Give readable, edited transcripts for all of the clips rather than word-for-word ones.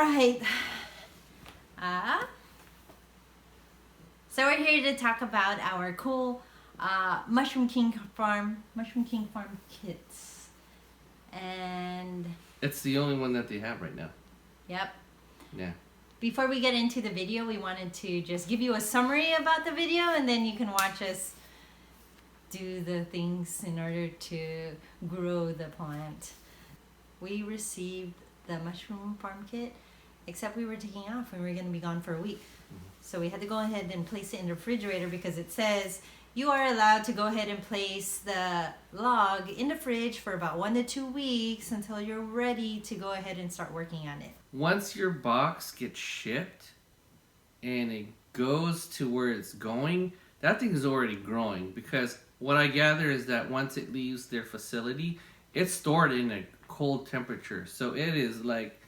right. Uh, so we're here to talk about our cool Mushroom King Farm kits. And It's the only one that they have right now. yep. Yeah. Before we get into the video, we wanted to just give you a summary about the video, and then you can watch us do the things in order to grow the plant. We received the mushroom farm kit, except we were taking off and we were going to be gone for a week. So we had to go ahead and place it in the refrigerator because it says you are allowed to go ahead and place the log in the fridge for about 1 to 2 weeks until you're ready to go ahead and start working on it. Once your box gets shipped and it goes to where it's going, that thing is already growing, because what I gather is that once it leaves their facility, it's stored in a cold temperature. So it is like,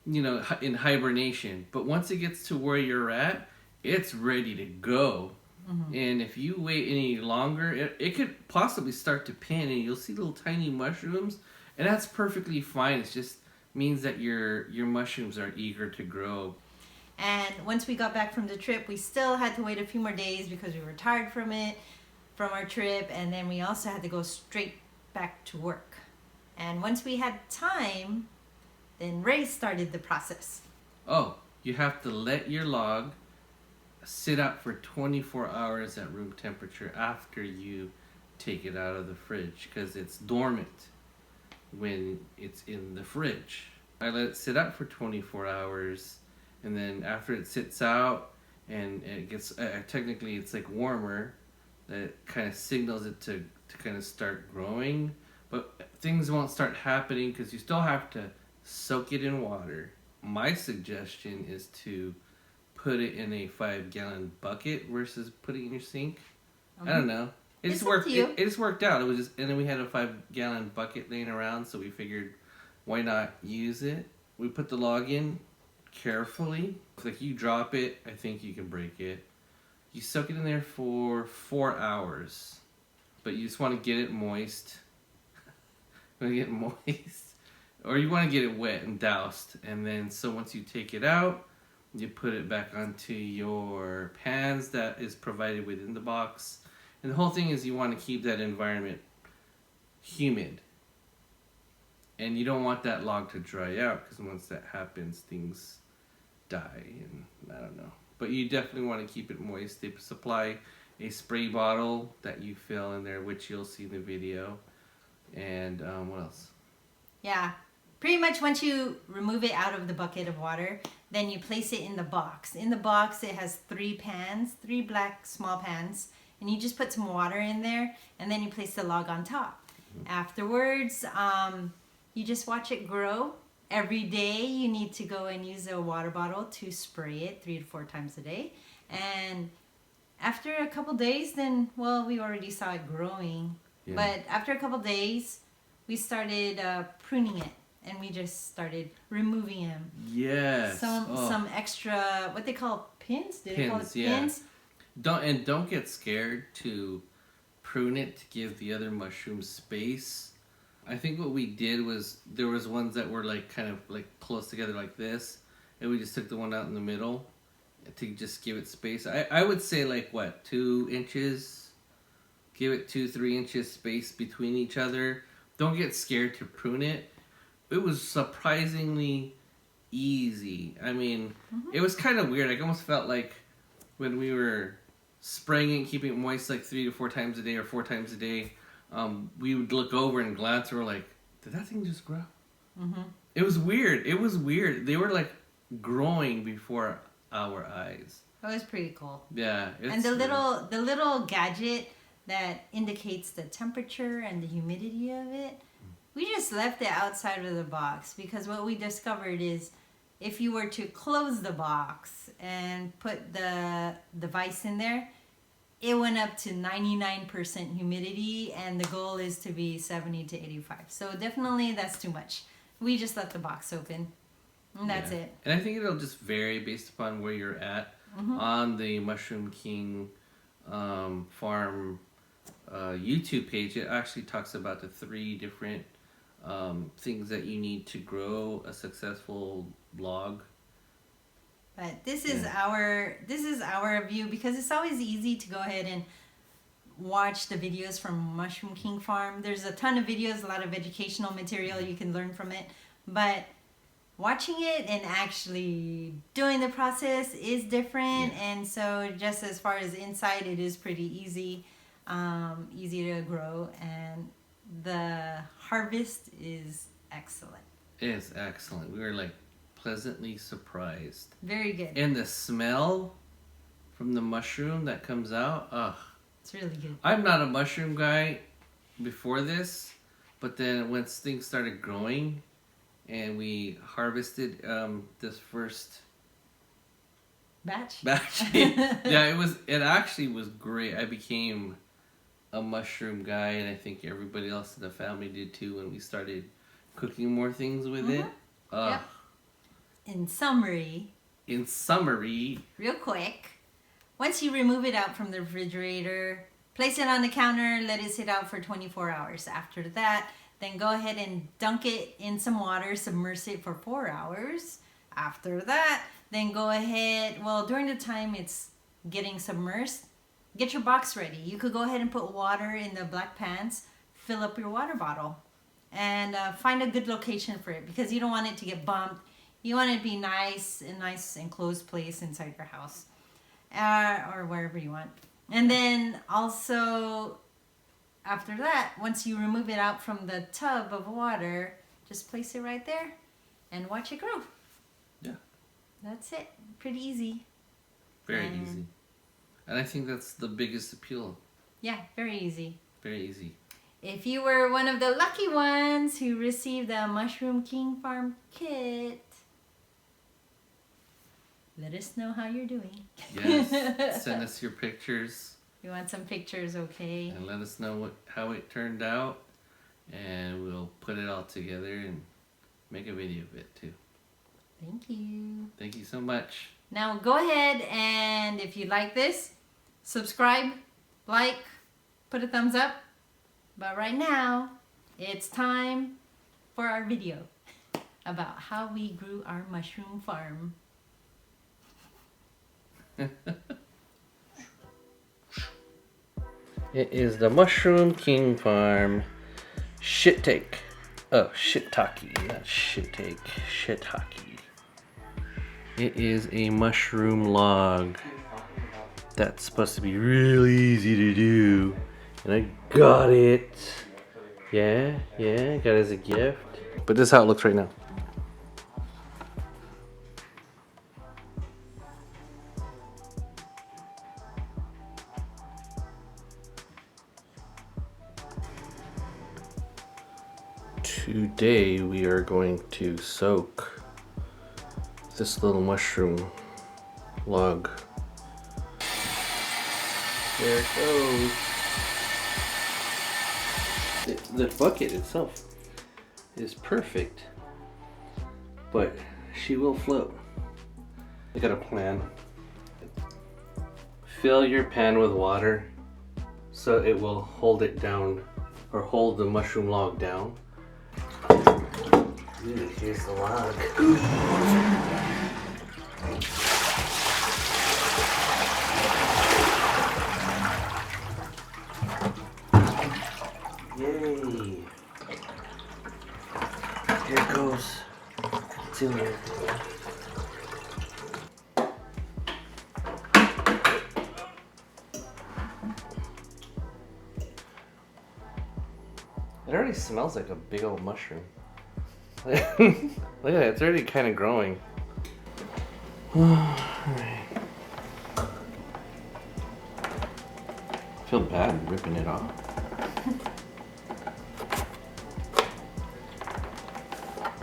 in hibernation. But once it gets to where you're at, it's ready to go. Mm-hmm. And if you wait any longer, it could possibly start to pin, and you'll see little tiny mushrooms, and that's perfectly fine. It just means that your mushrooms are eager to grow. And once we got back from the trip, we still had to wait a few more days because we were tired from our trip, and then we also had to go straight back to work. And once we had time, then Ray started the process. Oh, you have to let your log sit up for 24 hours at room temperature after you take it out of the fridge, because it's dormant when it's in the fridge. I let it sit up for 24 hours, and then after it sits out and it gets technically it's like warmer, that kind of signals it to kind of start growing. But things won't start happening because you still have to soak it in water. My suggestion is to put it in a 5-gallon bucket versus putting it in your sink. I don't know. It just worked. It just worked out. It was just, and then we had a 5-gallon bucket laying around, so we figured, why not use it? We put the log in carefully. Like, you drop it, I think you can break it. You soak it in there for 4 hours, but you just want to get it moist. You want to get it moist, or you want to get it wet and doused, and then so once you take it out, you put it back onto your pans that is provided within the box. And the whole thing is you want to keep that environment humid. And you don't want that log to dry out, because once that happens, things die, and I don't know. But you definitely want to keep it moist. They supply a spray bottle that you fill in there, which you'll see in the video. And what else? Yeah. Pretty much once you remove it out of the bucket of water, then you place it in the box. In the box, it has 3 pans, 3 black small pans, and you just put some water in there, and then you place the log on top. Mm-hmm. Afterwards, you just watch it grow. Every day, you need to go and use a water bottle to spray it 3 to 4 times a day. And after a couple days, then, well, we already saw it growing. Yeah. But after a couple days, we started pruning it. And we just started removing them. Yes. Some extra, what they call pins? Did they call it pins? Don't get scared to prune it to give the other mushrooms space. I think what we did was, there was ones that were like kind of like close together like this, and we just took the one out in the middle to just give it space. I would say like 2 inches. Give it 2-3 inches space between each other. Don't get scared to prune it. It was surprisingly easy. I mean, It was kind of weird. I almost felt like when we were spraying it and keeping it moist like 3 to 4 times a day or 4 times a day, we would look over and glance and we're like, did that thing just grow? Mm-hmm. It was weird. They were like growing before our eyes. That was pretty cool. Yeah. And the little gadget that indicates the temperature and the humidity of it, we just left it outside of the box, because what we discovered is if you were to close the box and put the device in there, it went up to 99% humidity, and the goal is to be 70 to 85. So definitely that's too much. We just left the box open, and that's it. And I think it'll just vary based upon where you're at. On the Mushroom King farm YouTube page, it actually talks about the 3 different things that you need to grow a successful log But this is our view, because it's always easy to go ahead and watch the videos from Mushroom King Farm. There's a ton of videos, a lot of educational material you can learn from it, but watching it and actually doing the process is different. And so just as far as inside, it is pretty easy, easy to grow, and the harvest is excellent. It is excellent. We were like pleasantly surprised. Very good. And the smell from the mushroom that comes out, ugh. It's really good. I'm not a mushroom guy before this, but then once things started growing and we harvested this first batch, yeah, it actually was great. I became a mushroom guy, and I think everybody else in the family did too when we started cooking more things with it. Yep. In summary, real quick, once you remove it out from the refrigerator, place it on the counter, let it sit out for 24 hours. After that, then go ahead and dunk it in some water, submerge it for 4 hours. After that, then go ahead, well, during the time it's getting submerged, get your box ready. You could go ahead and put water in the black pans, fill up your water bottle, and find a good location for it, because you don't want it to get bumped. You want it to be a nice enclosed place inside your house, or wherever you want. And then also, after that, once you remove it out from the tub of water, just place it right there and watch it grow. Yeah. That's it. Pretty easy. Very easy. And I think that's the biggest appeal. Yeah, very easy. Very easy. If you were one of the lucky ones who received the Mushroom King Farm kit, let us know how you're doing. Yes. Send us your pictures. You want some pictures, okay? And let us know how it turned out. And we'll put it all together and make a video of it too. Thank you. Thank you so much. Now go ahead, and if you like this, subscribe, like, put a thumbs up. But right now, it's time for our video about how we grew our mushroom farm. It is the Mushroom King Farm shiitake. Oh, shiitake, not shiitake. Shiitake. It is a mushroom log that's supposed to be really easy to do. And I got it. Yeah, got it as a gift. But this is how it looks right now. Today we are going to soak this little mushroom log. There it goes. The bucket itself is perfect, but she will float. I got a plan. Fill your pan with water so it will hold it down, or hold the mushroom log down. Ooh, here's the log. Yay! Here it goes. It's in there. It already smells like a big old mushroom. Look at it, it's already kind of growing. Alright. I feel bad ripping it off.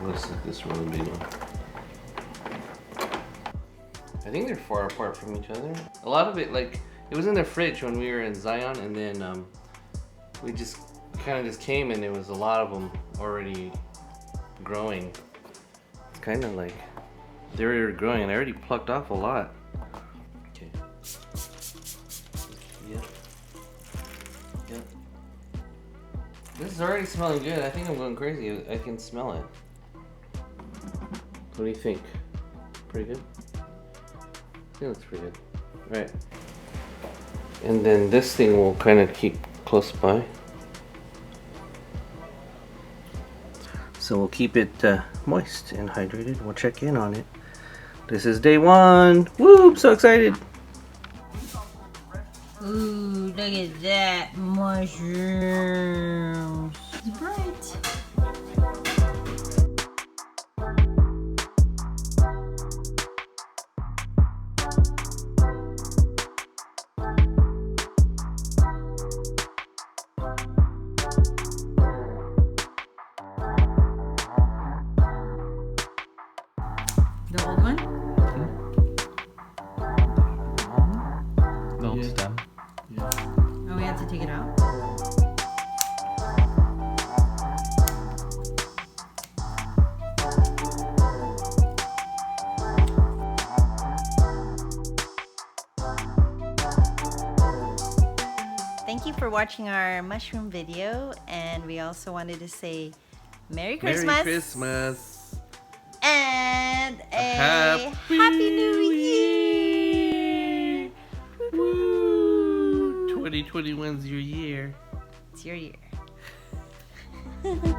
Looks like this really big one. I think they're far apart from each other. A lot of it, like, it was in the fridge when we were in Zion, and then we just kind of just came and there was a lot of them already growing. It's kind of like they were growing, and I already plucked off a lot. Okay. Yep. This is already smelling good. I think I'm going crazy. I can smell it. What do you think? Pretty good? It looks pretty good. Right. And then this thing will kind of keep close by. So we'll keep it moist and hydrated. We'll check in on it. This is day 1. Woo! I'm so excited. Ooh, look at that. Mushrooms. It's bright. The old one? The old stem. Oh, we have to take it out? Thank you for watching our mushroom video, and we also wanted to say Merry Christmas, Merry Christmas. and a Happy New Year! Woo! 2021's your year. It's your year. Bye.